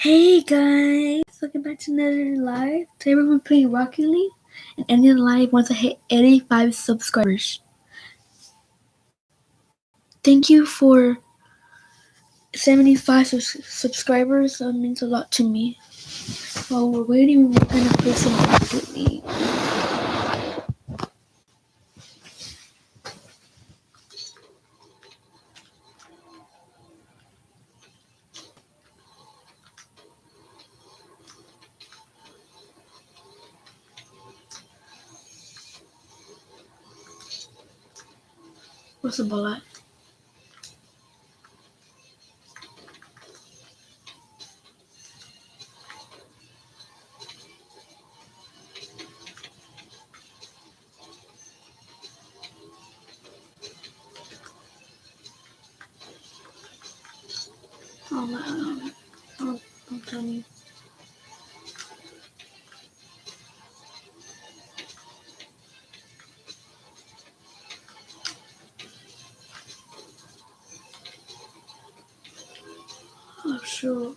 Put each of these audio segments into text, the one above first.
Hey guys, welcome back to another live. Today we're playing Rocket League, and ending the live once I hit 85 subscribers. Thank you for 75 subscribers. That means a lot to me. While we're waiting, we're gonna play some Rocket League. What's the ball at? Oh my, don't tell me. Oh sure.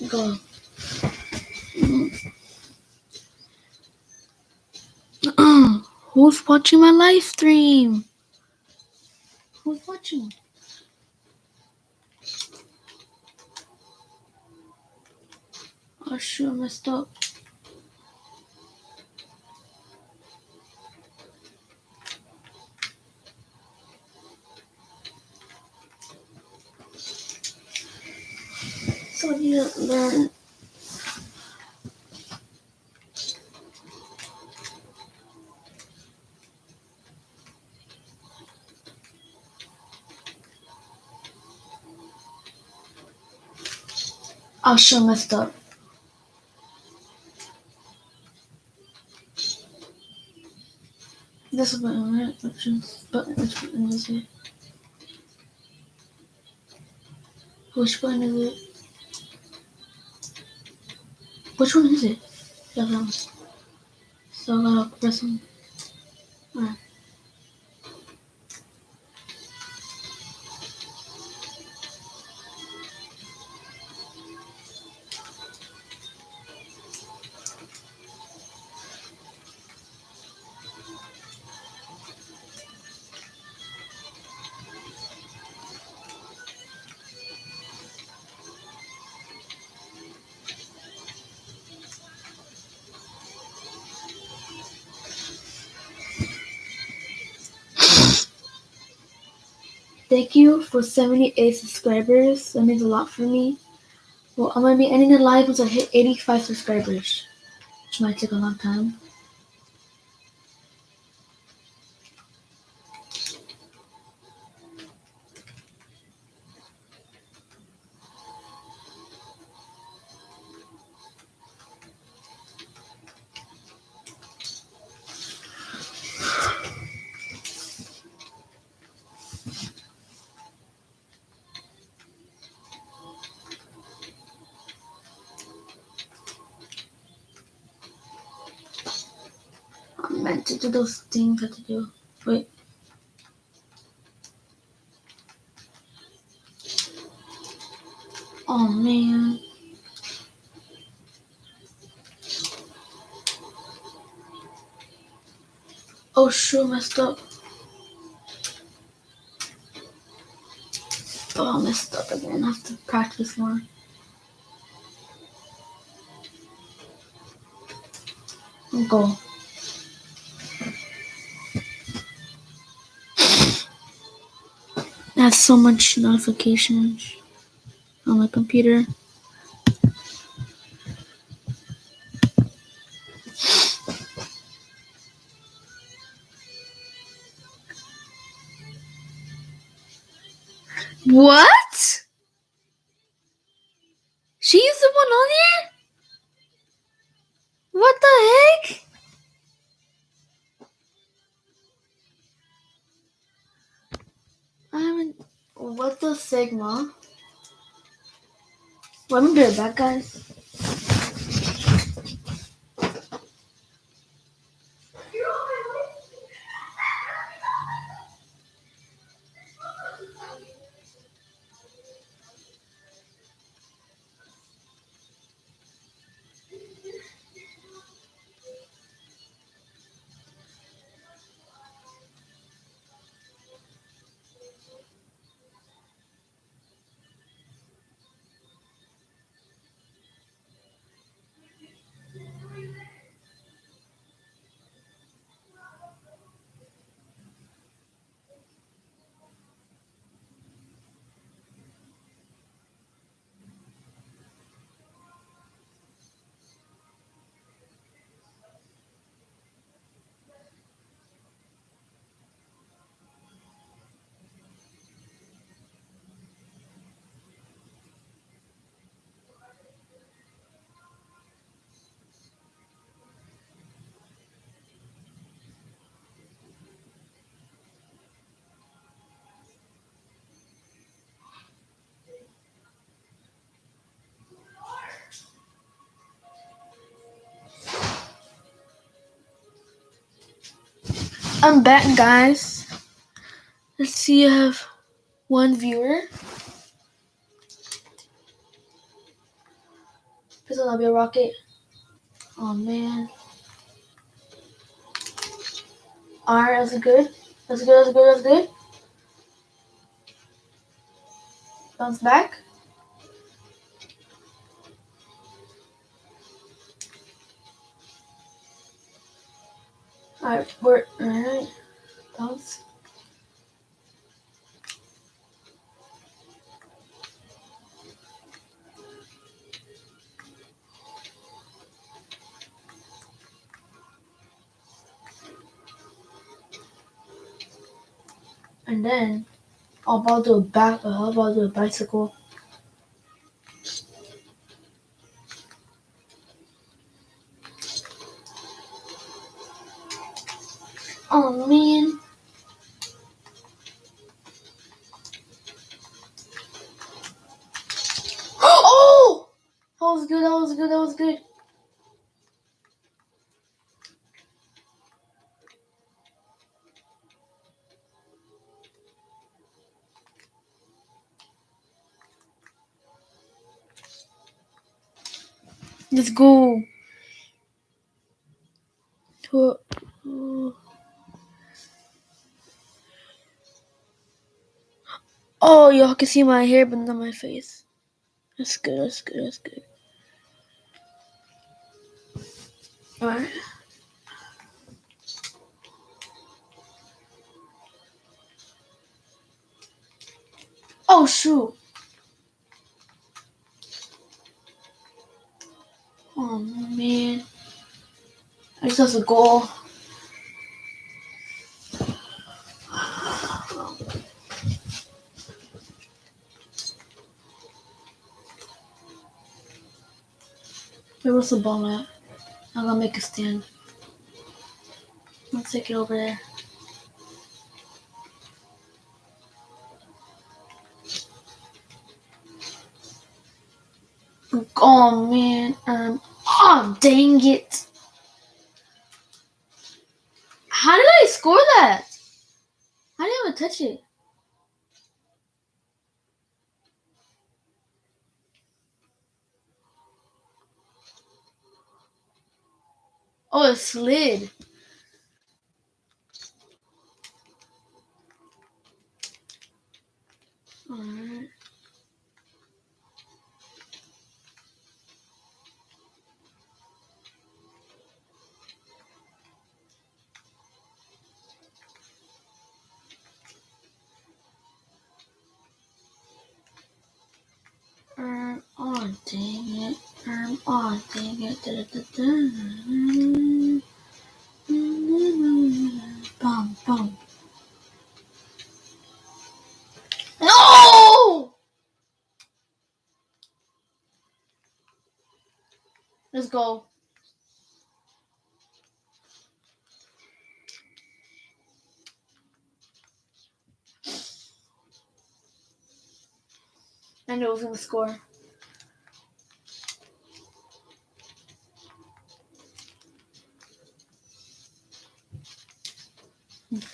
Go. Who's watching my live stream? Who's watching? Oh sure, I messed up. So I need to learn. Oh sure, I messed up. This button, right? Which button is it? Which button is it? Which one is it? That one. So I gotta press them. Alright. Thank you for 78 subscribers. That means a lot for me. Well, I'm gonna be ending the live once I hit 85 subscribers, which might take a long time. I meant to do those things I had to do. Wait. Oh man. Oh sure, messed up. Oh, I messed up again. I have to practice more. Go. I have so much notifications on my computer. What? She's the one on here? What the heck? I haven't. What the Sigma? Well, I'm gonna be right back, guys. I'm back, guys. Let's see, I have one viewer. Please don't be a rocket. Oh man. Alright, that's good. That's good, that's good, that's good. Bounce back. Alright, alright. Bounce. And then I'll about do a bicycle. Oh man. Oh! That was good, that was good, that was good. Let's go. Oh, y'all can see my hair, but not my face. That's good, that's good, that's good. Alright. Oh, shoot. Oh, man. I just have a goal. Where was the ball at? I'm gonna make a stand. Let's take it over there. Oh, man. Oh, dang it. How did I score that? I didn't even touch it. Oh, it slid. Alright. Oh, dang it. Oh, dang it. Bum, bum. No! Let's go. I knew it was gonna score.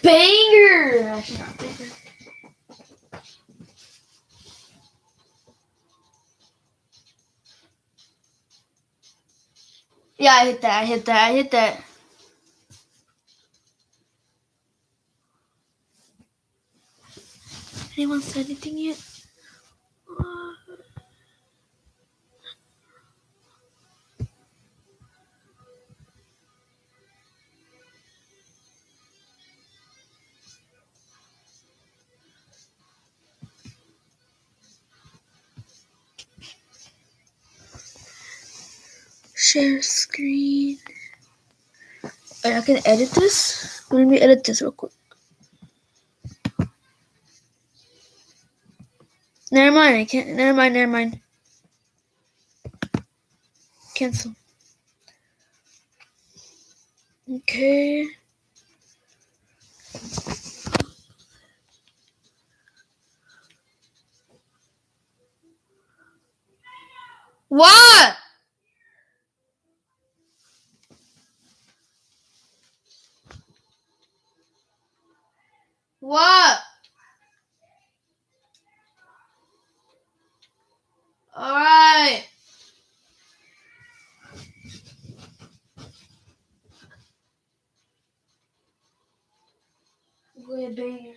Banger! Actually, not banger. Yeah, I hit that. Anyone said anything yet? Share screen. Wait, I can edit this? Let me edit this real quick. Never mind, I can't. Never mind. Cancel. Okay. What? banger.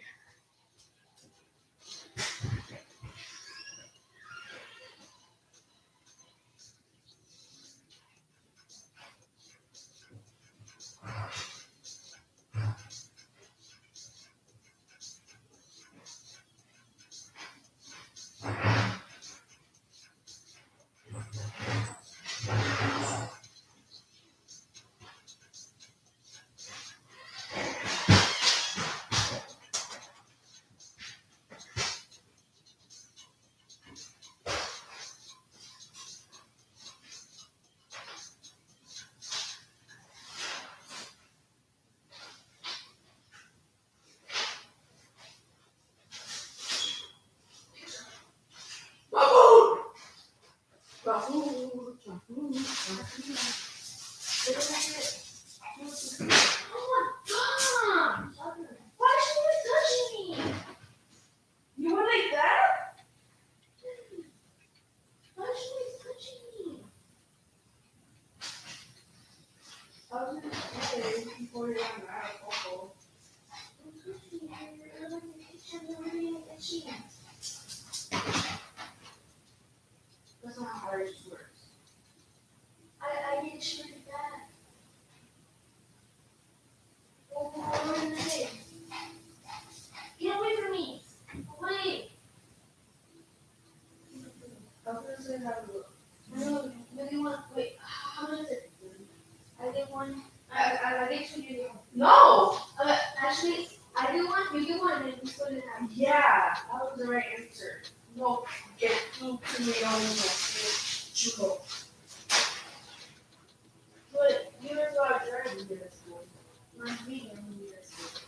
Why is she touching me? You were like that? Why is she touching me? I was going to say before you're on the alcohol. Don't touch me. I'm in the kitchen. I'm really itchy. That's not how it works. I get itchy really bad. What are you going to say? Get away from me. Wait. I was going to say have a look. No, maybe one. Wait, how much is it? I did one. I think two did one. No! Actually, I did one, you did one, and we still didn't have. Yeah, that was the right answer. No, get two Chuko. But you were so driving to this school. My medium in this school.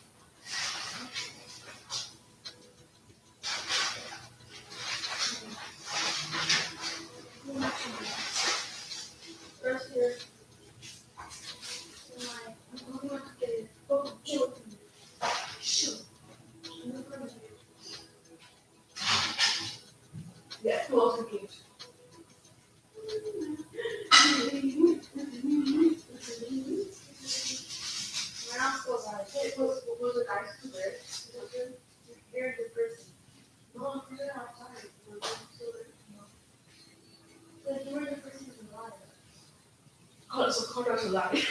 First year. I'm going to get it. Oh, shoot. Yeah, close the games. When I was so bad, it was a nice to wear. Very good person. No, I'm not outside. Like, you were the person who lied. So Conrad's a lie.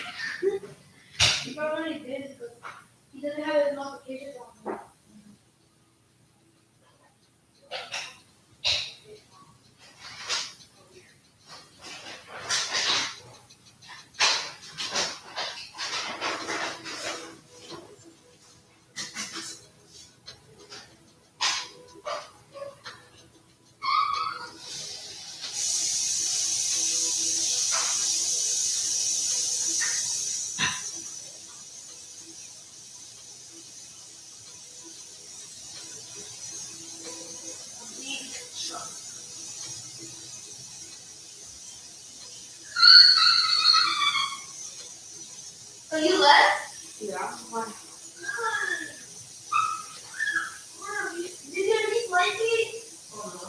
He probably did, but he doesn't have his notifications on. So you left? Yeah. Why? Did you at least like it? Oh no.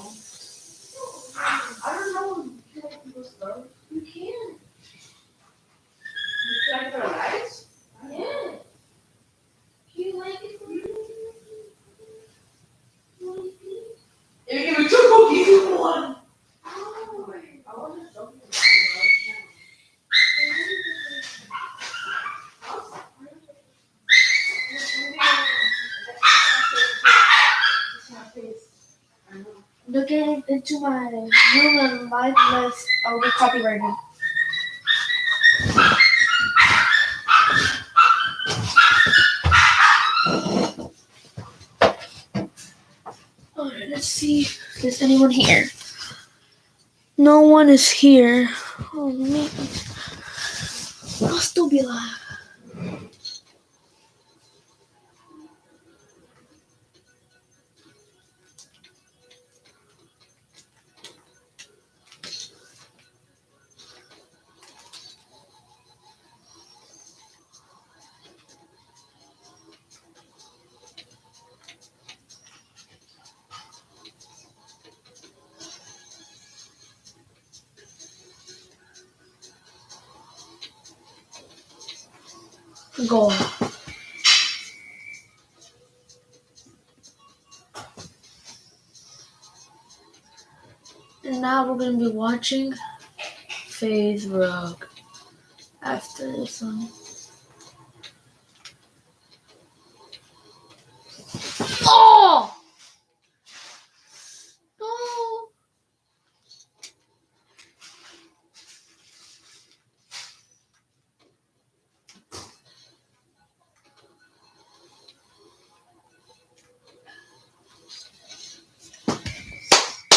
I don't know. You can people slow. You can. You like their lives? Yeah. Do you like it for me? If you give me two cookies, you one. Oh, I wasn't joking. Looking into my room and live list, I'll be copyrighted. Alright, let's see if there's anyone here. No one is here. Oh man. I'll still be alive. Go. now we're gonna be watching FaZe Rogue after this one. Oh! No!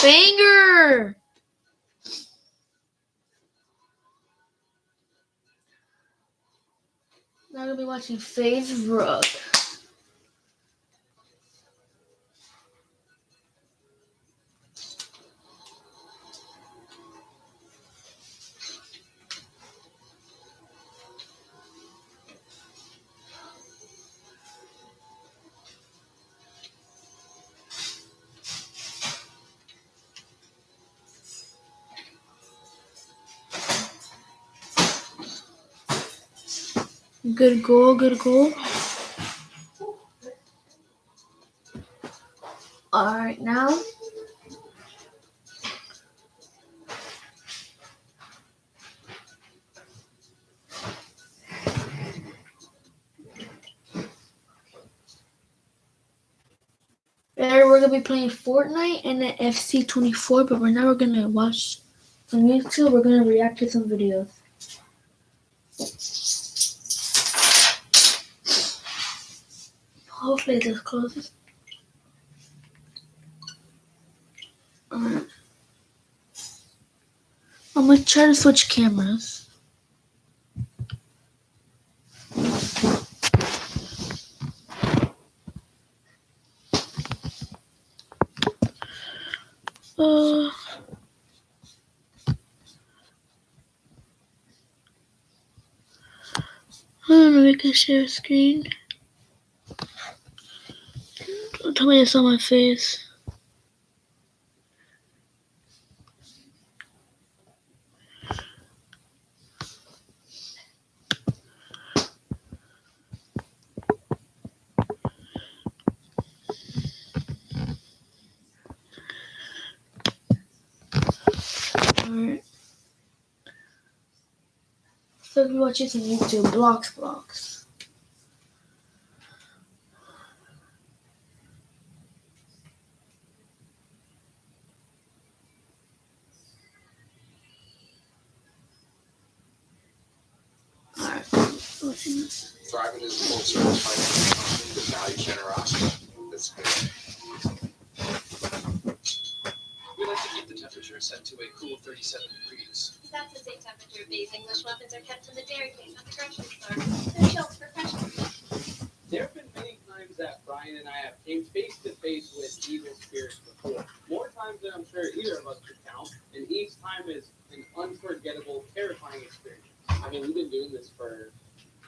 Banger! Now we're gonna be watching FaZe Rogue. Good goal, good goal. Alright, now. There we're gonna be playing Fortnite and the FC24, but right now we're gonna watch on YouTube. We're gonna react to some videos. Hopefully this closes. Alright. I'm gonna try to switch cameras. I'm gonna make a share screen. Don't tell me it's on my face. Alright. So if you watch this on YouTube, blocks. Alright. Thriving is full certified with value generosity. That's good. We like to keep the temperature set to a cool 37 degrees. That's the same temperature these English weapons are kept in the dairy case at the grocery store. They're shelved for freshness. There have been many times that Brian and I have came face to face with evil spirits before. More times than I'm sure either of us could count, and each time is an unforgettable, terrifying experience. I mean, we've been doing this for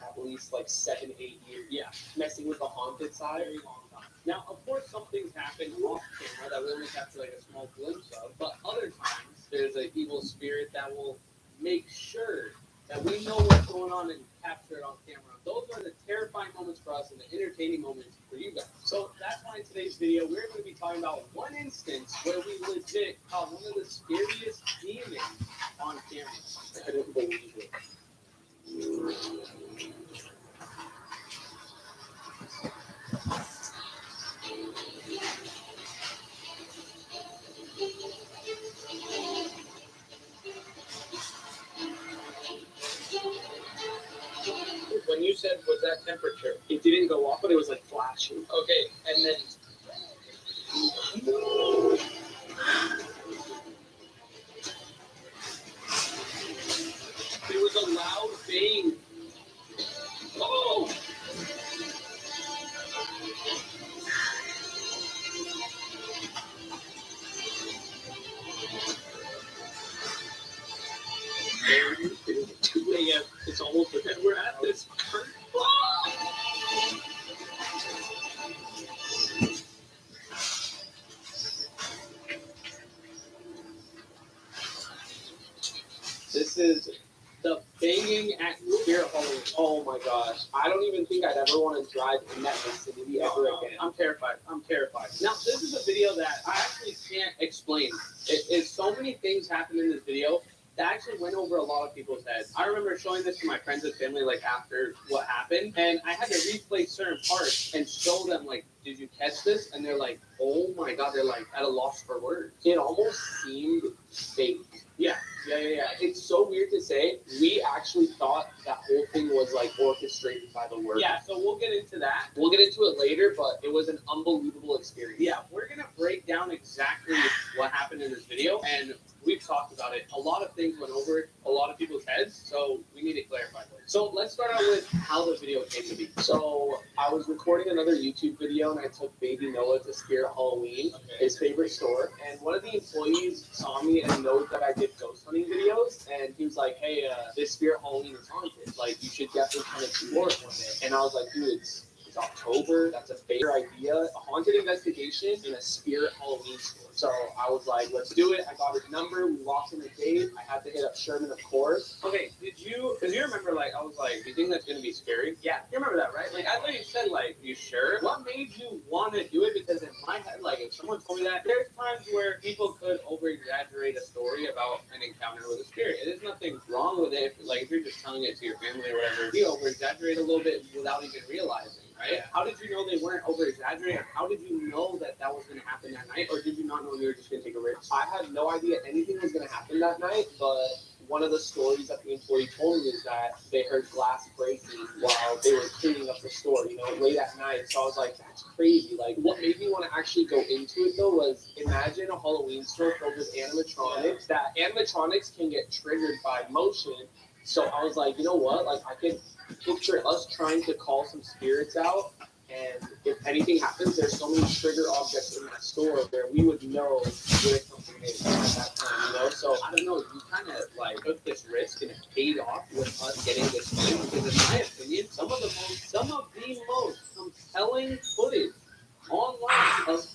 at least like 7-8 years. Yeah, messing with the haunted side. Very long time. Now, of course, some things happen off camera that we only capture like a small glimpse of, but other times there's an evil spirit that will make sure that we know what's going on and capture it on camera. Those are the terrifying moments for us and the entertaining moments for you guys. So that's why in today's video, we're going to be talking about one instance where we legit caught one of the scariest demons on camera. I don't believe it. When you said, was that temperature? It didn't go off, but it was like flashing. Okay, and then. There was a loud bang. Oh! It is 2 a.m. It's almost and we're at this. This is The banging at Spirit Halloween. Oh my gosh. I don't even think I'd ever want to drive in that vicinity ever again. I'm terrified. Now, this is a video that I actually can't explain. It's so many things happened in this video that actually went over a lot of people's heads. I remember showing this to my friends and family like after what happened, and I had to replay certain parts and show them like, did you catch this? And they're like, oh my god, they're like at a loss for words. It almost seemed fake. Yeah. It's so weird to say. We actually thought that whole thing was like orchestrated by the word. Yeah, so we'll get into that. We'll get into it later, but it was an unbelievable experience. Yeah, we're gonna break down exactly what happened in this video, and we've talked about it. A lot of things went over a lot of people's heads, so we need to clarify this. So let's start out with how the video came to be. So I was recording another YouTube video and I took baby Noah to Spirit Halloween, his favorite store. And one of the employees saw me and knows that I did ghost hunting videos. And he was like, hey, this Spirit Halloween is haunted. Like, you should definitely come explore it one day. And I was like, dude, it's October. That's a fair idea. A haunted investigation in a Spirit Halloween store. So I was like, let's do it. I got his number. We walked in a date. I had to hit up Sherman, of course. Okay, because you remember, like, I was like, do you think that's going to be scary? Yeah, you remember that, right? Like, I literally said, like, you sure? What made you want to do it? Because in my head, like, if someone told me that, there's times where people could over-exaggerate a story about an encounter with a spirit. There's nothing wrong with it. If you're just telling it to your family or whatever, you over-exaggerate a little bit without even realizing. Right? Yeah. How did you know they weren't over-exaggerating? How did you know that was going to happen that night? Or did you not know you were just going to take a risk? I had no idea anything was going to happen that night, but one of the stories that the employee told me is that they heard glass breaking while they were cleaning up the store, late at night. So I was like, that's crazy. Like, what made me want to actually go into it, though, was imagine a Halloween store filled with animatronics. That animatronics can get triggered by motion. So I was like, you know what? Like, I could picture us trying to call some spirits out, and if anything happens, there's so many trigger objects in that store where we would know where something is at that time, So I don't know, you kind of took this risk and it paid off with us getting this film, because in my opinion, some of the most compelling footage online of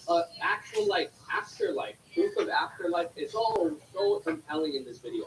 actual afterlife, proof of afterlife, is all so compelling in this video.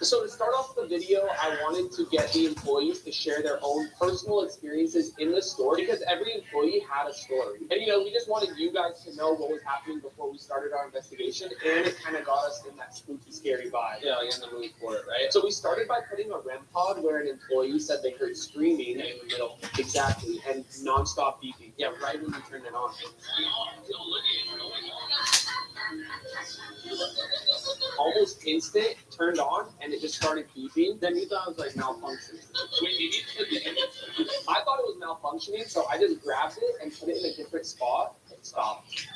So to start off the video, I wanted to get the employees to share their own personal experiences in the store, because every employee had a story. And we just wanted you guys to know what was happening before we started our investigation, and it kind of got us in that spooky, scary vibe. Yeah, in the mood for it, right? So we started by putting a REM pod where an employee said they heard screaming in the middle. Exactly, and nonstop beeping. Yeah, right when you turned it on. Almost instant, turned on, and it just started beeping. Then you thought it was malfunctioning. I thought it was malfunctioning, so I just grabbed it and put it in a different spot and stopped.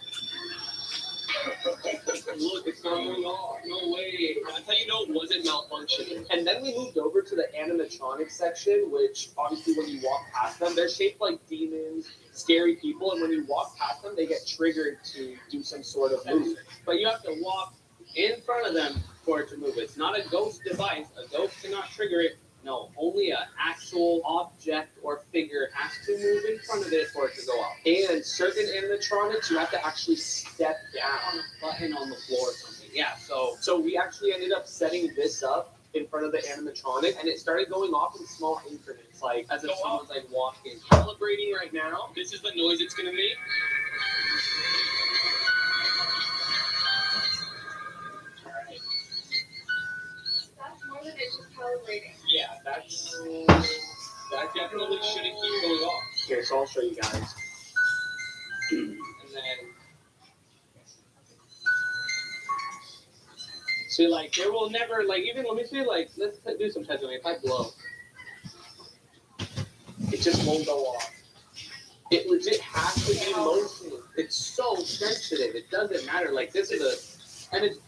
Look, it's not going on. No way. That's how you know it wasn't malfunctioning. And then we moved over to the animatronics section, which obviously when you walk past them, they're shaped like demons, scary people, and when you walk past them, they get triggered to do some sort of move. But you have to walk in front of them for it to move. It's not a ghost device. A ghost cannot trigger it. No, only an actual object or figure has to move in front of it for it to go off. And certain animatronics, you have to actually step down On a button on the floor or something. Yeah, so So we actually ended up setting this up in front of the animatronic, and it started going off in small increments, as if someone's walking. calibrating right now. This is the noise it's gonna make. That's more than it's just calibrating. Yeah, that definitely shouldn't keep going off. Here, so I'll show you guys. And then see, there will never even let me see let's do some testing. If I blow, It just won't go off. It legit has to be motion. it's so sensitive. It doesn't matter. This is and it's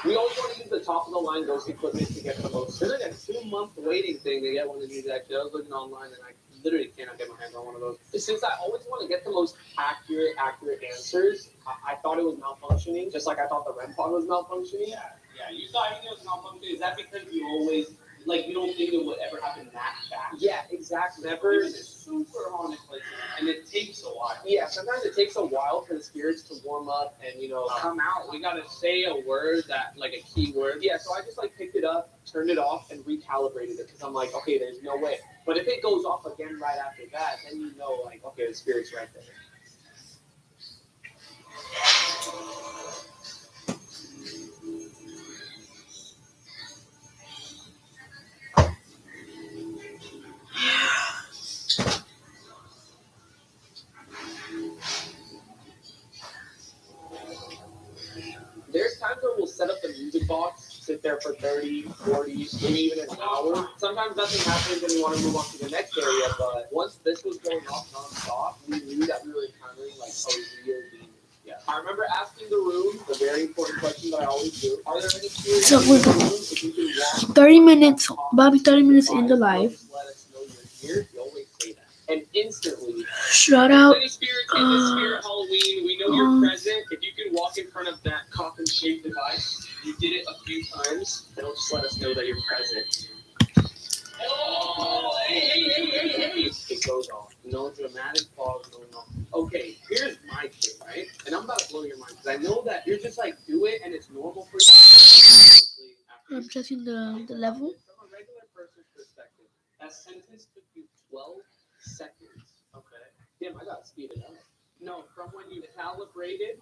We always want to use the top of the line ghost equipment to get the most. there's a 2-month waiting thing to get one of these. Actually, I was looking online and I literally cannot get my hands on one of those. Since I always want to get the most accurate answers, I thought it was malfunctioning, just like I thought the REM pod was malfunctioning. Yeah. You thought everything was malfunctioning. Is that because you always like you don't think it would ever happen that fast. Yeah, exactly. Never. It's a super haunted place, and it takes a while. Yeah, sometimes it takes a while for the spirits to warm up and Come out. We gotta say a word that, like a key word. Yeah, so I just like picked it up, turned it off, and recalibrated it because I'm like, okay, there's no way. But if it goes off again right after that, then you know, like, okay, the spirit's right there. There's times where we'll set up the music box, sit there for 30, 40, maybe even an hour. Sometimes nothing happens and we want to move on to the next area, but once this was going off nonstop, we knew that we were encountering like a real demon. Yeah. I remember asking the room the very important question that I always do. Are there any spirits So in we're the room? If you can walk 30 minutes, Bobby, 30 minutes into live. let us know you're here. You always say that. And instantly, Shout out. Any spirit in this spirit Halloween, we know you're present. If you can walk in front of that coffin-shaped device, you did it a few times. it'll just let us know that you're present. Oh, hey. It goes off. No dramatic pause, no. Okay, here's my thing, right? And I'm about to blow your mind because I know that you're just like, do it and it's normal for you. I'm testing the level. From a regular person's perspective, that sentence took you 12 seconds. Okay. Damn, I gotta speed it up. No, from when you calibrated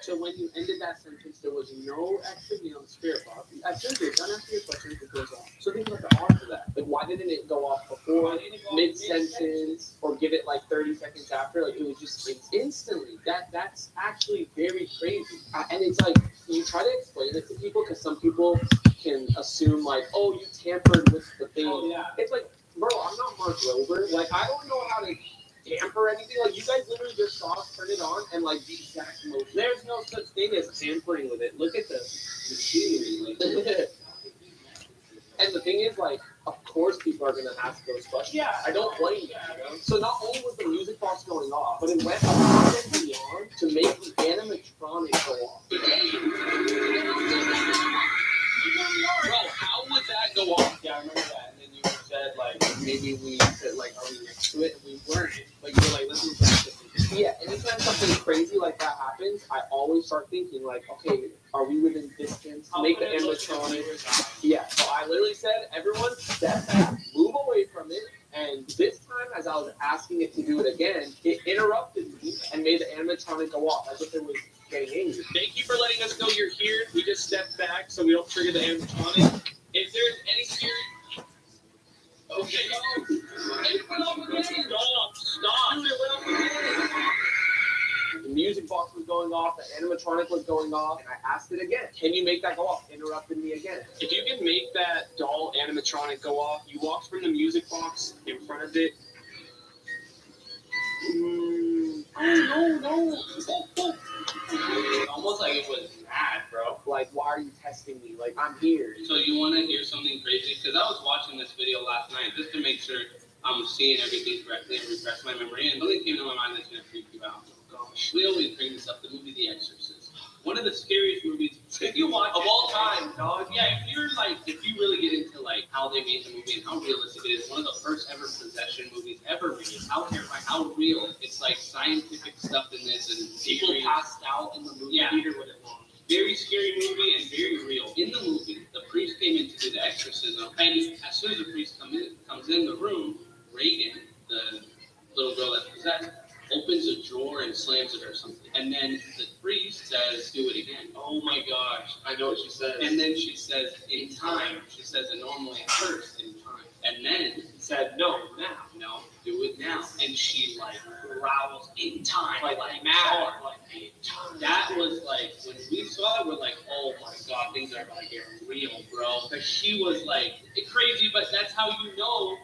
to when you ended that sentence, there was no activity on the spirit box. As soon as you're done asking your questions, it goes off. So think about the odds of that. Like, why didn't it go off before, mid-sentence, or give it like 30 seconds after? Like, it was just Instantly. That's actually very crazy. and it's like, you try to explain it to people because some people can assume like, oh, you tampered with the thing. Oh, yeah. It's like, bro, I'm not Mark Rober. Like, I don't know how to tamper anything. Like, you guys literally just saw us turn it on and like the exact motion. There's no such thing as tampering with it. Look at the machinery. Like, And the thing is, like, of course people are gonna ask those questions. yeah. I don't blame you, you know? So not only was the music box going off, but it went above and beyond to make the animatronic go off. Bro, how would that go off? Yeah, I remember that. And then you said, like, maybe we said, like, are we next to it? And we weren't. But you were like, let's move back to it. Yeah, anytime something crazy like that happens, I always start thinking, like, okay, are we within distance to make the animatronic? Yeah, so I literally said, everyone step back, move away from it. And this time, as I was asking it to do it again, it interrupted me and made the animatronic go off as if it was getting angry. Thank you for letting us know you're here. We just stepped back so we don't trigger the animatronic. If there's any spirit... Okay. Stop. Dude, it went off again. The music box was going off, the animatronic was going off, and I asked it again. Can you make that go off? Interrupted me again. If you can make that doll animatronic go off, you walk from the music box in front of it. No. Almost like it was mad, bro. Like, why are you testing me? Like, I'm here. So you want to hear something crazy? Because I was watching this video last night just to make sure I'm seeing everything correctly and refresh my memory. And something came to my mind that's going to freak you out. Gosh, we always bring this up, the movie The Exorcist. One of the scariest movies, if you watch of all time, dog. Yeah, if you really get into like how they made the movie and how realistic it is, one of the first ever possession movies ever made. How terrifying, how real. It's like scientific stuff in this, and people passed out in the movie theater with it. Very scary movie and very real. In the movie, the priest came in to do the exorcism, and as soon as the priest comes in the room, Reagan, the little girl that's possessed, opens a drawer and slams it or something. And then the priest says, do it again. Oh my gosh. I know what she says. And then she says, in time. She says it normally at first, in time. And then said, no, now. No, do it now. And she like growls, in time. Like mad. Like, in time. That was like, when we saw it, we're like, oh my God, things are gonna get real, bro. Because she was like, it's crazy, but that's how you know.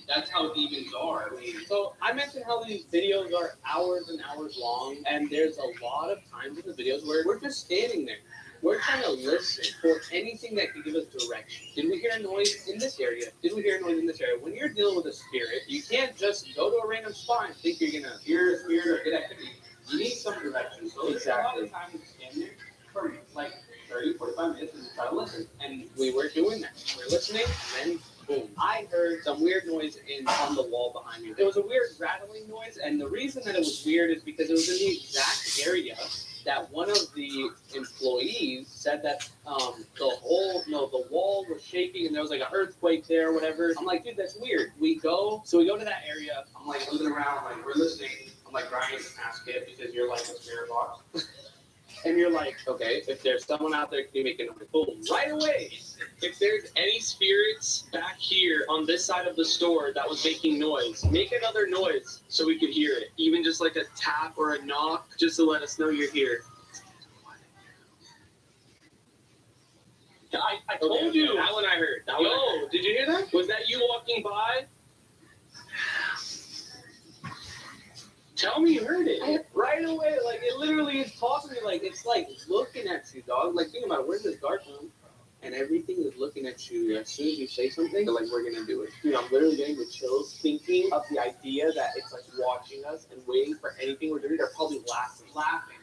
That's how demons are. So I mentioned how these videos are hours and hours long, and there's a lot of times in the videos where we're just standing there. We're trying to listen for anything that can give us direction. Did we hear a noise in this area? Did we hear a noise in this area? When you're dealing with a spirit, you can't just go to a random spot and think you're gonna hear a spirit or get activity. You need some direction. So there's a lot of time to stand there for like 30, 45 minutes and try to listen. And we were doing that. We were listening, and then boom, I heard some weird noise on the wall behind me. It was a weird rattling noise, and the reason that it was weird is because it was in the exact area that one of the employees said that the wall was shaking and there was like an earthquake there or whatever. I'm like, dude, that's weird. We go to that area. I'm like looking around, like we're listening. I'm like, Brian, ask it because you're like a spirit box. And you're like, okay, if there's someone out there, can you make it boom right away? If there's any spirits back here on this side of the store that was making noise, make another noise so we could hear it. Even just like a tap or a knock, just to let us know you're here. I told you. That one I heard. Did you hear that? Was that you walking by? Tell me you heard it. Right away, like it literally is talking to me, like it's like looking at you, dog. Like think about it, we're in this dark room and everything is looking at you. As soon as you say something, they're like, we're gonna do it. Dude, I'm literally getting the chills thinking of the idea that it's like watching us and waiting for anything we're doing. They're probably laughing.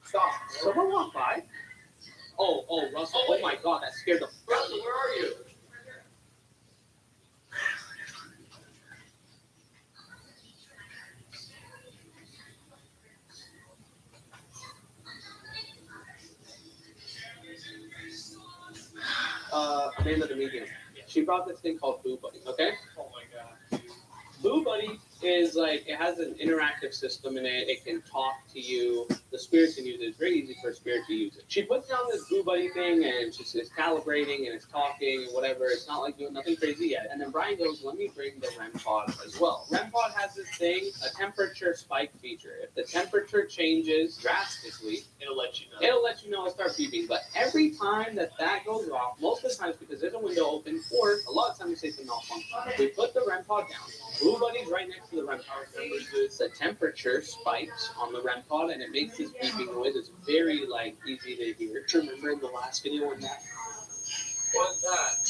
Stop. Someone walked by. Oh, Russell. Oh my god, that scared the Russell, where are you? Amanda the medium. She brought this thing called Boo Buddy, okay? Oh my god. Boo Buddy is like, it has an interactive system in it. It can talk to you. The spirits can use it. It's very easy for a spirit to use it. She puts down this Boo Buddy thing and it's calibrating and it's talking and whatever. It's not like doing nothing crazy yet. And then Brian goes, let me bring the REM pod as well. REM pod has this thing, a temperature spike feature. If the temperature changes drastically, it'll let you know. It'll let you know and start beeping. But every time that goes off, most of the times because there's a window open, or a lot of times we say it's a malfunction. We put the REM pod down. Boo Buddy's right next to the REM pod. The temperature spikes on the REM pod and it makes this beeping noise. It's very like easy to hear. Remember in the last video when that? What's that?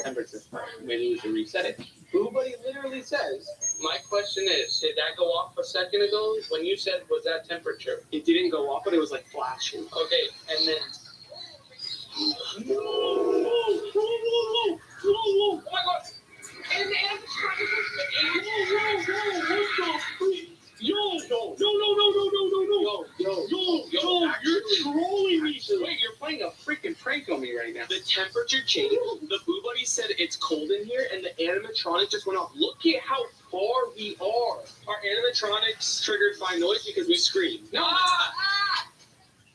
Temperature spike. Maybe we should reset it. Boo Buddy literally says, my question is, did that go off a second ago when you said was that temperature? It didn't go off, but it was like flashing. Okay, and then whoa, oh my god! And the Yo, you're trolling me. Wait, you're playing a freaking prank on me right now. The temperature changed. The Boo Buddy said it's cold in here, and the animatronic just went off. Look at how far we are. Our animatronics triggered by noise because we screamed. No,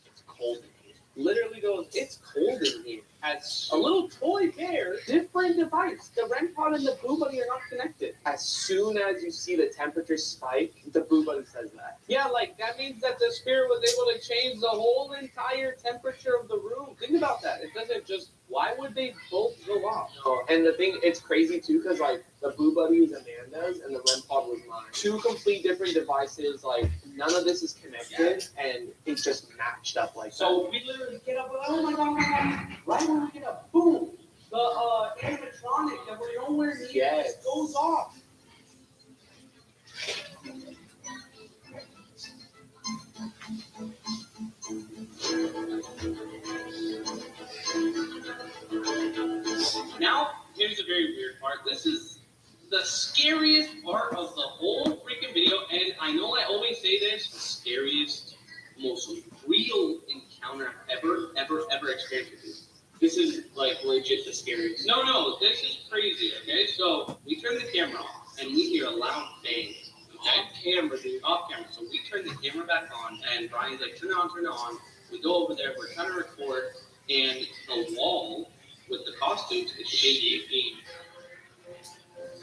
it's cold in here. Literally goes, it's cold in here. As a little toy bear, different device. The REM pod and the Boo Buddy are not connected. As soon as you see the temperature spike, the Boo Buddy says that. Yeah, like that means that the spirit was able to change the whole entire temperature of the room. Think about that. It doesn't just, why would they both go off? Oh, and the thing, it's crazy too, because like the Boo Buddy was Amanda's and the REM pod was mine. Two complete different devices, like none of this is connected, and it just matched up like that. So we literally get up, oh my god, right when we get up, boom, the animatronic that we're nowhere near goes off. Now, here's a very weird part. This is the scariest part of the whole freaking video, and I know I always say this, the scariest, most real encounter I've ever experienced with you. This is like legit the scariest. No, this is crazy, okay? So we turn the camera off and we hear a loud bang. Okay? Off camera. So we turn the camera back on and Brian's like, turn it on. We go over there, we're trying to record, and the wall with the costumes is shaking.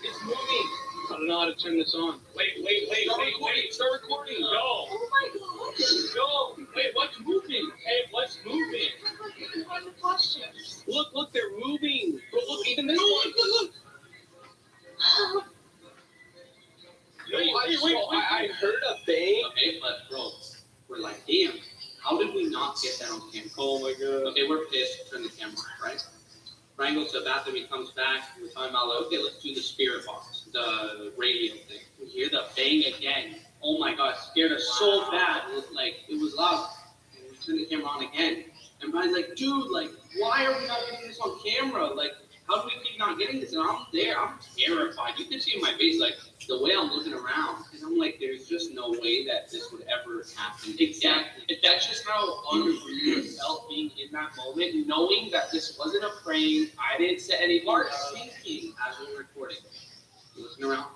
It's moving. I don't know how to turn this on. Wait. Start recording. Yo. Oh my god. Yo. Wait, what's moving? Hey, what's moving? What the costumes? Look, they're moving. Bro, look, even this one. Look. I heard a bang. Okay, but bro, we're like, damn, how did we not get that on camera? Oh my god. Okay, we're pissed. Turn the camera on, right? Brian goes to the bathroom, he comes back, we're talking about, like, okay, let's do the spirit box, the radio thing. We hear the bang again. Oh my god, it scared us so bad. It was loud. And we turned the camera on again. And Brian's like, dude, like, why are we not getting this on camera? Like, how do we keep not getting this? And I'm there, I'm terrified. You can see in my face, like, the way I'm looking around. And I'm like, there's just no way that this would ever happen. Exactly. If that's just how unreal it felt being in that moment, knowing that this wasn't a prank, I didn't set any mark thinking as we were recording. Looking around.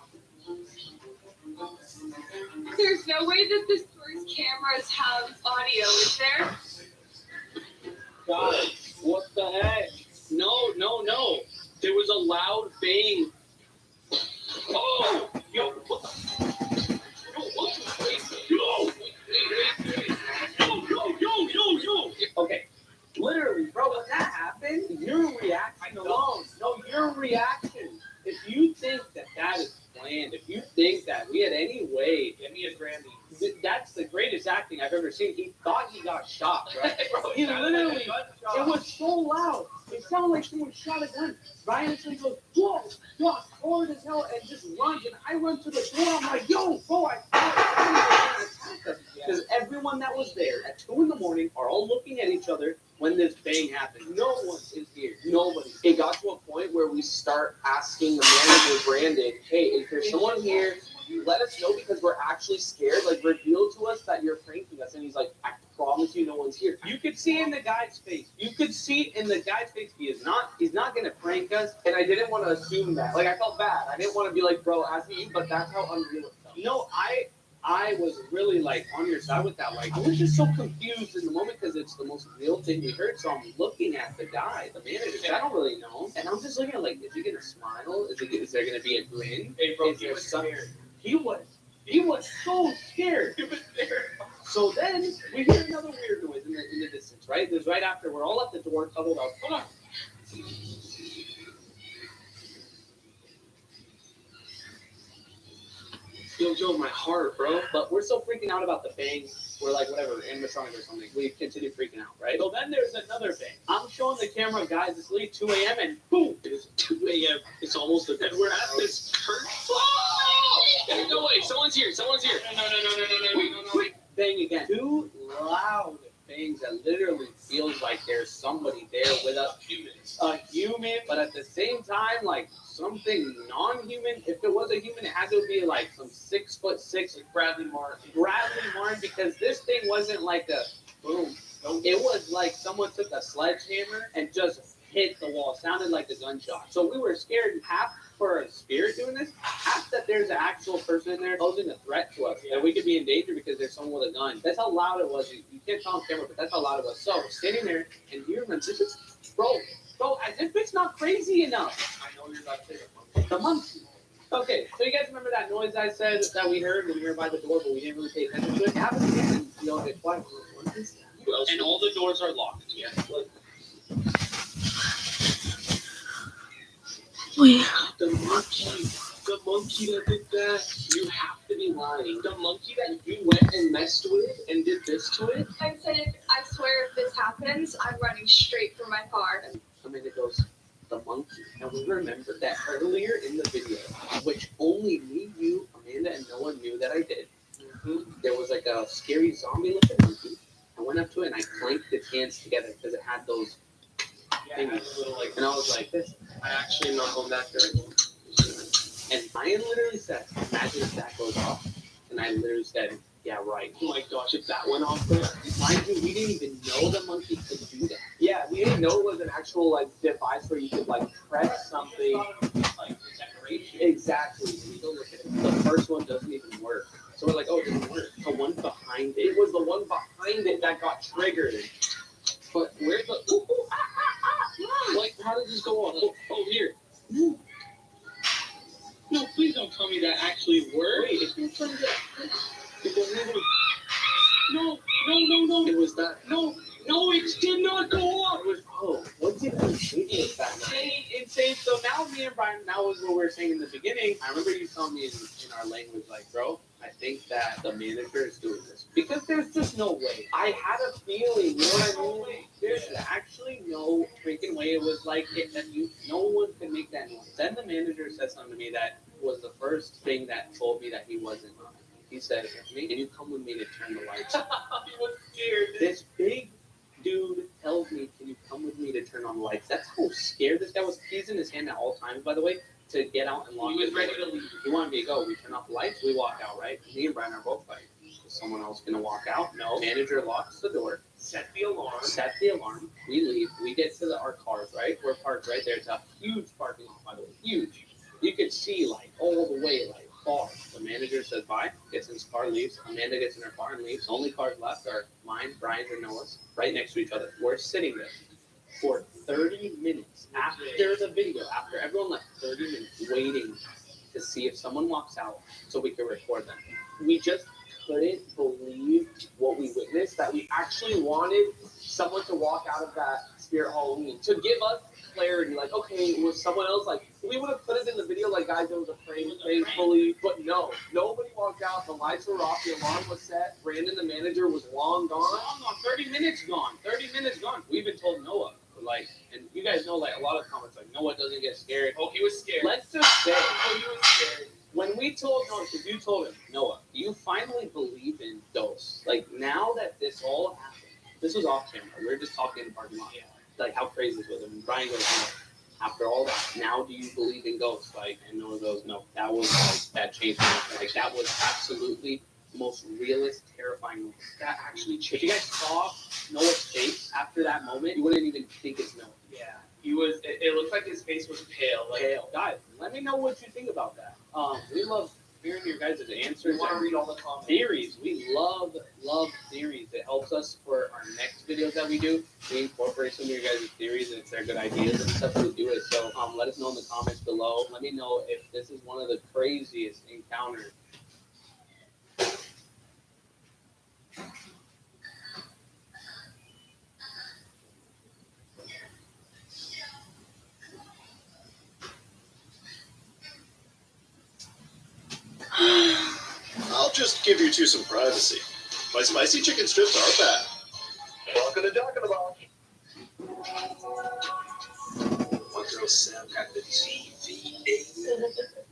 There's no way that the store's cameras have audio, is there? God, what the heck? No. There was a loud bang. Oh! Yo, what the? Yo, what the? Wait. Yo. Okay. Literally, bro, when that happened, your reaction alone. No, your reaction. If you think that that is planned, if you think that we had any way, Give me a Grammy. that's the greatest acting I've ever seen. He thought he got shot, right? Bro, He literally, it gunshot. was so loud. It sounded like someone shot a gun. Ryan actually goes, whoa, hard as hell, and just runs. And I run to the door. I'm like, yo, bro, I because everyone that was there at 2 a.m. are all looking at each other when this bang happened. No one is here. Nobody. It got to a point where we start asking the manager, Brandon, hey, is there someone here? Let us know because we're actually scared. Like, reveal to us that you're pranking us. And he's like, I promise you no one's here. You could see in the guy's face. He's not gonna prank us. And I didn't want to assume that. Like, I felt bad. I didn't want to be like, bro, ask me, but that's how unreal it felt. No, I was really like on your side with that. Like, I was just so confused in the moment because it's the most real thing we heard. So I'm looking at the guy, the manager. I don't really know him, and I'm just looking at like, is he gonna smile? Is there gonna be a grin? Hey, bro, Is he there was some- scared. He was so scared. He was there. So then we hear another weird noise in the distance, right? There's right after we're all at the door, cuddled up. Hold on. Yo, my heart, bro. But we're so freaking out about the bang. We're like, whatever, animatronic or something. We continue freaking out, right? So then there's another bang. I'm showing the camera, guys, it's late 2 a.m. and boom, it is 2 a.m. It's almost and we're at this church. Oh! No way, someone's here. No. Wait. Bang again. Two loud bangs that literally feels like there's somebody there with us. A human, but at the same time, like something non-human. If it was a human, it had to be like some 6'6" like Bradley Martin, because this thing wasn't like a boom. It was like someone took a sledgehammer and just hit the wall. It sounded like a gunshot. So we were scared, half for a spirit doing this, half that there's an actual person in there posing a threat to us, that we could be in danger because there's someone with a gun. That's how loud it was. You can't tell on camera, but that's how loud it was. So we're standing there, and you remember, this is, bro, as if it's not crazy enough. I know you're about to say The monkey. Okay, so you guys remember that noise I said that we heard when we were by the door, but we didn't really pay attention to it? It happens again. You all get quiet. What is that? And all the doors are locked. Yeah. Wait. The monkey that did that. You have to be lying. The monkey that you went and messed with and did this to it. I said, I swear if this happens, I'm running straight for my car. Amanda goes, the monkey. And we remember that earlier in the video, which only me, you, Amanda, and no one knew that I did. There was like a scary zombie looking monkey. I went up to it and I clanked its hands together because it had those things. And I was like, this. I actually am not going back there anymore. And Ryan literally said, imagine if that goes off. And I literally said, yeah, right. Oh my gosh, if that went off there. Mind you, we didn't even know the monkey could do that. Yeah, we didn't know it was an actual like device where you could like press something. Like decoration. Exactly. We don't look at it. The first one doesn't even work. So we're like, oh, it doesn't work. The one behind it. It was the one behind it that got triggered. But where's the like how did this go on? Oh here. No, please don't tell me that actually worked. Wait, it's been turned up. It wasn't even. No. It was that. No, it did not go off. It was what's it insane. So now me and Brian, that was what we were saying in the beginning. I remember you telling me in our language, like, bro, I think that the manager is doing this. Because there's just no way. I had a feeling, you know what I mean? There's actually no freaking way. It was like no one could make that noise. Then the manager said something to me that was the first thing that told me that he wasn't lying. He said, can you come with me to turn the lights on? He was scared. This big dude tells me, "Can you come with me to turn on the lights?" That's how scared this guy was. He's in his hand at all times, by the way, to get out and lock. He was ready to leave. He wanted me to go. We turn off the lights. We walk out. Right. Me and Brian are both like, "Is someone else gonna walk out?" No. Manager locks the door. Set the alarm. We leave. We get to our cars. Right. We're parked right there. It's a huge parking lot, by the way. Huge. You could see like all the way like far. The manager says bye, gets in his car, leaves. Amanda gets in her car and leaves. The only cars left are mine, Brian's, and Noah's, right next to each other. We're sitting there for 30 minutes after the video, after everyone left, 30 minutes waiting to see if someone walks out so we can record them. We just couldn't believe what we witnessed, that we actually wanted someone to walk out of that Spirit Halloween to give us clarity, like, okay, was someone else, like, we would have put it in the video, like, guys, it was a prank, thankfully, but no, nobody walked out, the lights were off, the alarm was set, Brandon, the manager, was long gone. 30 minutes gone. We even told Noah, like, and you guys know, like, a lot of comments, like, Noah doesn't get scared. Oh, he was scared. Let's just say, Oh, he was scared. when we told Noah, because you told him, Noah, do you finally believe in ghosts? Like, now that this all happened, this was off camera, we were just talking in the parking lot. Like, how crazy this was. And Brian goes, "No, after all that, now do you believe in ghosts?" Like, and Noah goes, "No." That was like, that changed me. Like, that was absolutely the most realist, terrifying moment. That actually changed. If you guys saw Noah's face after that moment, you wouldn't even think it's Noah. Yeah, he was, it looked like his face was pale. Like, Pale. Guys, let me know what you think about that. We love hearing your guys' answers. we want to read all the comments. Theories. We love theories. It helps us for our next videos that we do. We incorporate some of your guys' theories, and if they're good ideas and stuff, we do it. So let us know in the comments below. Let me know if this is one of the craziest encounters. I'll just give you two some privacy. My spicy chicken strips are back. Welcome to Talking About. My girl Sam got the TVA.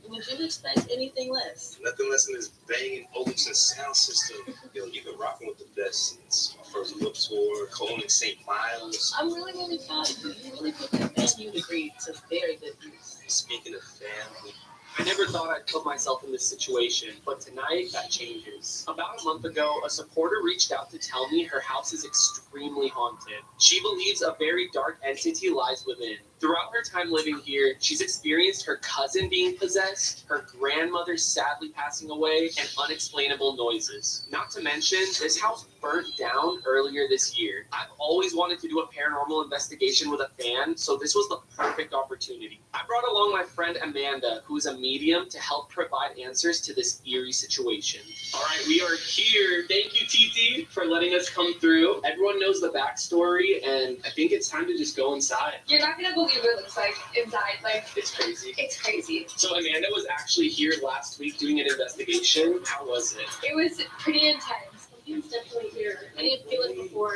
Would you expect anything less? Nothing less than this banging Olufsen sound system. Yo, you've been rocking with the best since my first book tour, Cologne and St. Miles. I'm really proud of you. You really put that family degree to very good use. Speaking of family, I never thought I'd put myself in this situation, but tonight that changes. About a month ago, a supporter reached out to tell me her house is extremely haunted. She believes a very dark entity lies within. Throughout her time living here, she's experienced her cousin being possessed, her grandmother sadly passing away, and unexplainable noises. Not to mention, this house burnt down earlier this year. I've always wanted to do a paranormal investigation with a fan, so this was the perfect opportunity. I brought along my friend Amanda, who is a medium, to help provide answers to this eerie situation. All right, we are here. Thank you, TT, for letting us come through. Everyone knows the backstory, and I think it's time to just go inside. You're not gonna believe what it looks like inside. Like, It's crazy. it's crazy. So Amanda was actually here last week doing an investigation. How was it? It was pretty intense. It's definitely here. I didn't feel it before,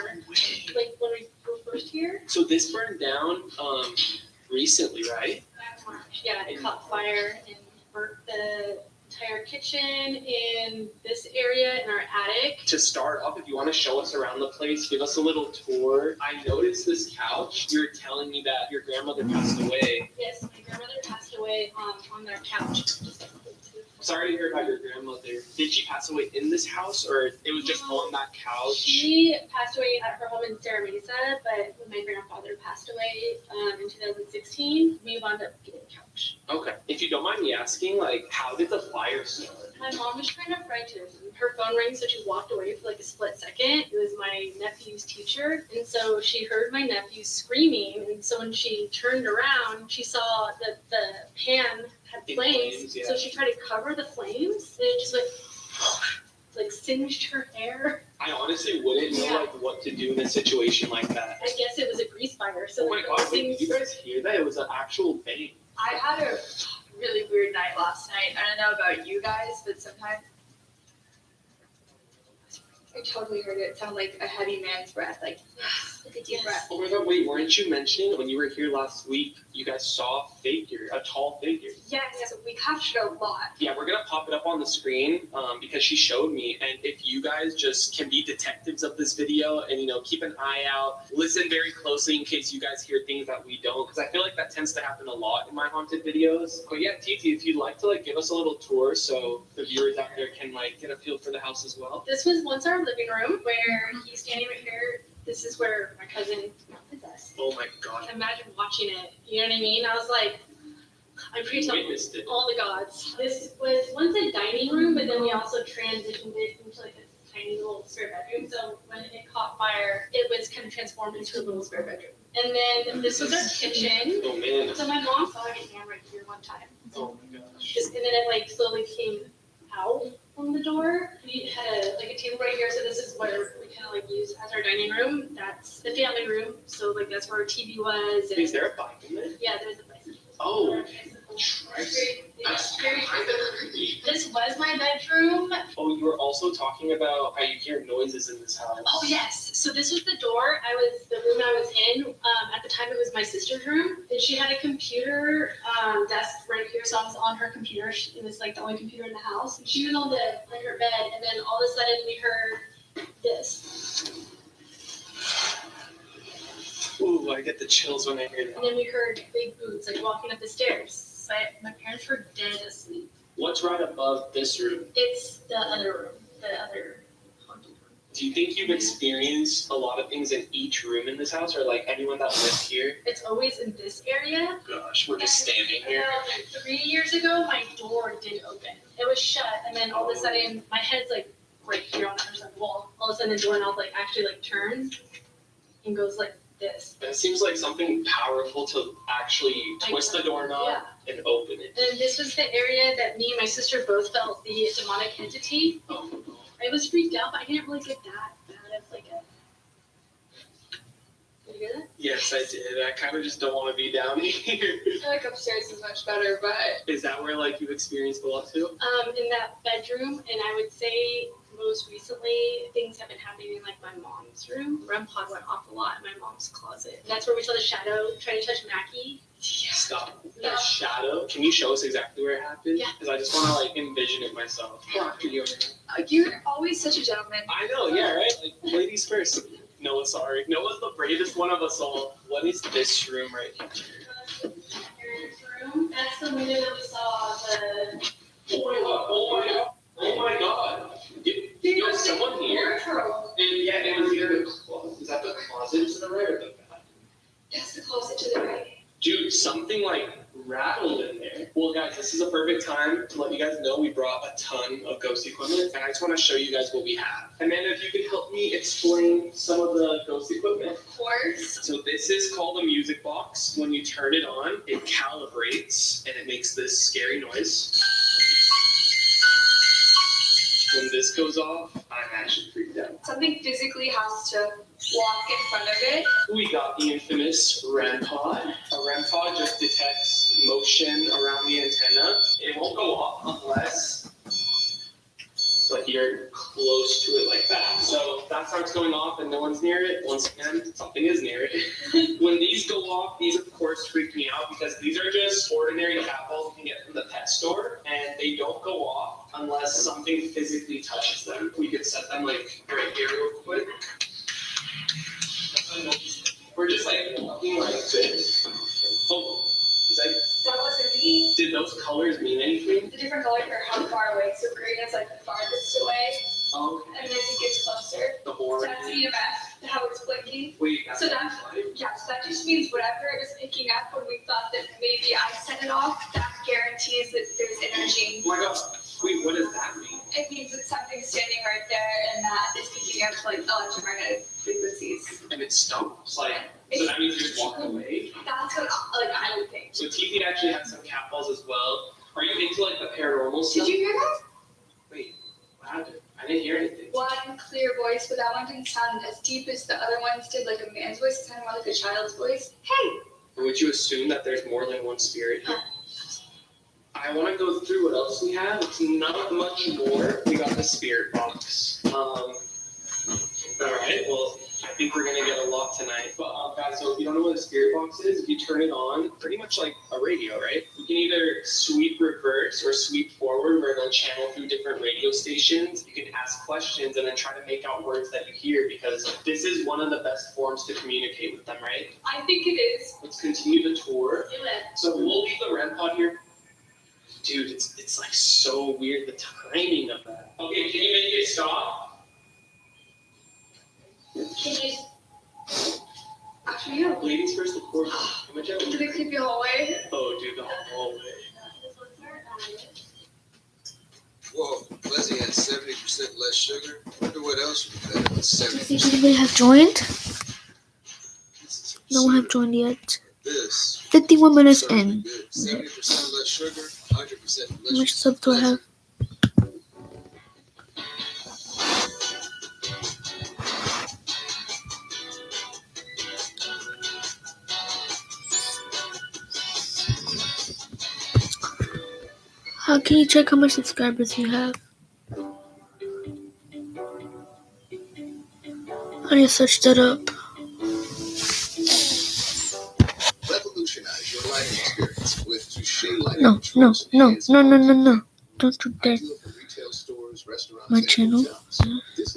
like when we were first here. So this burned down recently, right? Yeah, it caught fire and burnt the entire kitchen in this area in our attic. To start off, if you want to show us around the place, give us a little tour. I noticed this couch. You were telling me that your grandmother passed away. Yes, my grandmother passed away on their couch. Sorry to hear about your grandmother. Did she pass away in this house, or it was just on that couch? She passed away at her home in Sierra Mesa, but when my grandfather passed away in 2016, we wound up getting a couch. Okay. If you don't mind me asking, like, how did the fire start? My mom was trying to frighten her phone rang, so she walked away for like a split second. It was my nephew's teacher, and so she heard my nephew screaming, and so when she turned around, she saw that the pan had In flames, flames, yeah. so she tried to cover the flames, and it just went like singed her hair. I honestly wouldn't know like what to do in a situation like that. I guess it was a grease fire. So Oh my like, god, those wait, did things. you guys hear that? It was an actual bang. I had a really weird night last night. I don't know about you guys, but sometimes I totally heard it sound like a heavy man's breath. Like, With a deep breath. Oh my god, wait, weren't you mentioning when you were here last week, you guys saw a tall figure? Yes, we captured a lot. Yeah, we're gonna pop it up on the screen because she showed me. And if you guys just can be detectives of this video and, keep an eye out, listen very closely in case you guys hear things that we don't, because I feel like that tends to happen a lot in my haunted videos. But yeah, Titi, if you'd like to give us a little tour so the viewers out there can get a feel for the house as well. This was once our living room where he's standing right here. This is where my cousin possessed. Oh my god. Imagine watching it. You know what I mean? I was like, I'm pretty tough. Witnessed it. All the gods. This was once a dining room, but then we also transitioned it into a tiny little spare bedroom. So when it caught fire, it was kind of transformed into a little spare bedroom. And then this was our kitchen. Oh man. So my mom saw a hand right here one time. Oh my gosh. And then it slowly came out from the door. We had a table right here, so this is where we kind of use as our dining room. That's the family room, so that's where our TV was. And, Is there a bike in there? yeah, there's a bike. Oh. It's very creepy. This was my bedroom. Oh, you were also talking about how you hear noises in this house. Oh yes. So this was the door. The room I was in. At the time, it was my sister's room, and she had a computer desk right here. So I was on her computer. It was the only computer in the house. And she was on her bed, and then all of a sudden we heard this. Ooh, I get the chills when I hear that. And then we heard big boots walking up the stairs. So my parents were dead asleep. What's right above this room? It's the other room, the other haunted room. Do you think you've experienced a lot of things in each room in this house, or anyone that lives here? It's always in this area. Gosh, we're just standing here. 3 years ago, my door did open. It was shut, and then all of a sudden, my head's right here on the other side of the wall. All of a sudden, the doorknob actually turns and goes this. It seems like something powerful to actually twist the doorknob Yeah. and open it. And this was the area that me and my sister both felt the demonic entity. Oh. I was freaked out, but I didn't really get that bad of a. Did you hear that? Yes, I did. I kind of just don't want to be down here. I feel upstairs is much better, but Is that where you've experienced a lot too? In that bedroom, and I would say most recently things have been happening in my mom's room. REM pod went off a lot in my mom's closet. And that's where we saw the shadow trying to touch Mackie. Stop. Yeah. That shadow. Can you show us exactly where it happened? Yeah. Because I just want to envision it myself. you're always such a gentleman. I know, yeah, right? Ladies first. Noah, sorry. Noah's the bravest one of us all. What is this room right here? Parents' room. That's the window that we saw the. Oh my god. Yo, someone here. And yeah, it was here. Is that the closet to the right or the back? That's the closet to the right. Dude, something rattled in there. Well, guys, this is a perfect time to let you guys know we brought a ton of ghost equipment, and I just want to show you guys what we have. Amanda, if you could help me explain some of the ghost equipment. Of course. So this is called a music box. When you turn it on, it calibrates, and it makes this scary noise. When this goes off, I'm actually freaked out. Something physically has to walk in front of it. We got the infamous REM pod. A REM pod just detects motion around the antenna. It won't go off unless you're close to it like that. So that starts going off and no one's near it. Once again, something is near it. When these go off, these of course freak me out because these are just ordinary cat balls you can get from the pet store, and they don't go off unless something physically touches them. We could set them right here real quick. We're just walking like this. Oh, That wasn't me. did those colors mean anything? The different color for how far away. So green is the farthest away, Oh, and as it gets closer, the so orange. that's EMF, how it's blinking. Wait, So that, yeah, so that just means whatever it was picking up when we thought that maybe I set it off, that guarantees that there's energy. oh my god. Wait, what does that mean? It means that something's standing right there and that is picking up electromagnetic frequencies. And it stops. So that means you just walk away. That's what I would think. So TV actually has some cat balls as well. Are you into the paranormal stuff? Did you hear that? Wait, what happened? I didn't hear anything. One clear voice, but that one didn't sound as deep as the other ones did, like a man's voice. It sounded more like a child's voice. Hey! Would you assume that there's more than one spirit here? I want to go through what else we have. It's not much more. We got the spirit box. All right. Well, I think we're gonna get a lot tonight. But guys, so if you don't know what a spirit box is, if you turn it on, pretty much like a radio, right? You can either sweep reverse or sweep forward, where it'll channel through different radio stations. You can ask questions and then try to make out words that you hear, because this is one of the best forms to communicate with them, right? I think it is. Let's continue the tour. Do it. So we'll leave the REM pod here. Dude, it's like so weird, the timing of that. Okay, can you make it stop? Can you? After you. Ladies first, of course. How much Do they keep you hallway? Oh, dude, the hallway. Whoa, Leslie had 70% less sugar. I wonder what else we could have with Does 70%. anybody have joined? No one have joined yet. This 51 minutes certainly in. good. 70% less sugar, 100% How less. much subs do I have? How can you check how much subscribers you have? How do you search that up? Revolutionize your lighting experience with Touche lighting. No. Don't you dare. Ideal for retail stores, restaurants, My and channel. hotels. This